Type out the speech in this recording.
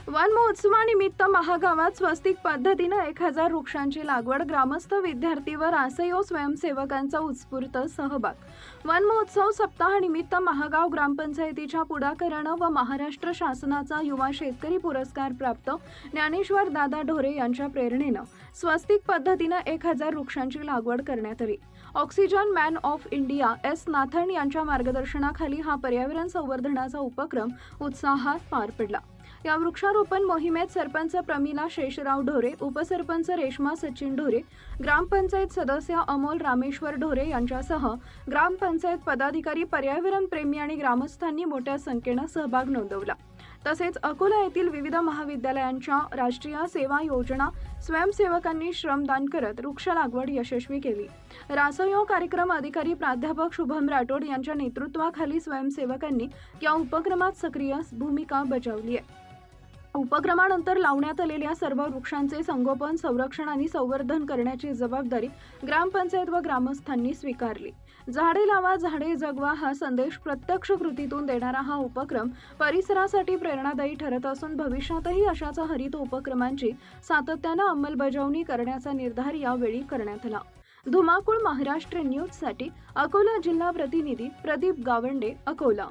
One महोत्सवानिमित्त महागावात स्वस्तिक पद्धतीनं 1000 वृक्षांची लागवड, ग्रामस्थ, विद्यार्थी व रासयो स्वयंसेवकांचा उत्स्फूर्त सहभाग। वन महोत्सव सप्ताहानिमित्त महागाव ग्रामपंचायतीच्या पुढाकारानं व महाराष्ट्र शासनाचा युवा शेतकरी पुरस्कार प्राप्त ज्ञानेश्वर दादा ढोरे यांच्या प्रेरणेनं स्वस्तिक पद्धतीनं 1000 वृक्षांची लागवड करण्यात आली। Oxygen man of India S Nathan यांच्या मार्गदर्शनाखाली हा पर्यावरण संवर्धनाचा उपक्रम उत्साहात पार पडला। या वृक्षारोपण मोहिमेत सरपंच प्रमिला शेषराव ढोरे, उपसरपंच रेश्मा सचिन ढोरे, ग्रामपंचायत सदस्य अमोल रामेश्वर ढोरे यांच्यासह ग्रामपंचायत पदाधिकारी, पर्यावरण प्रेमी आणि ग्रामस्थांनी मोठ्या संख्येनं सहभाग नोंदवला। तसेच अकोला येथील विविध महाविद्यालयांच्या राष्ट्रीय सेवा योजना स्वयंसेवकांनी श्रमदान करत वृक्ष लागवड यशस्वी केली। रासयो कार्यक्रम अधिकारी प्राध्यापक शुभम राठोड यांच्या नेतृत्वाखाली स्वयंसेवकांनी या उपक्रमात सक्रिय भूमिका बजावली आहे। उपक्रमानंतर लावण्यात आलेल्या सर्व वृक्षांचे संगोपन, संरक्षण आणि संवर्धन करण्याची जबाबदारी ग्रामपंचायत व ग्रामस्थांनी स्वीकारली। झाडे लावा, झाडे जगवा हा संदेश प्रत्यक्ष कृतीतून देणारा हा उपक्रम परिसरासाठी प्रेरणादायी ठरत असून भविष्यातही अशाच हरित उपक्रमांची सातत्यानं अंमलबजावणी करण्याचा निर्धार यावेळी करण्यात आला। धुमाकूळ महाराष्ट्र न्यूजसाठी अकोला जिल्हा प्रतिनिधी प्रदीप गावंडे, अकोला।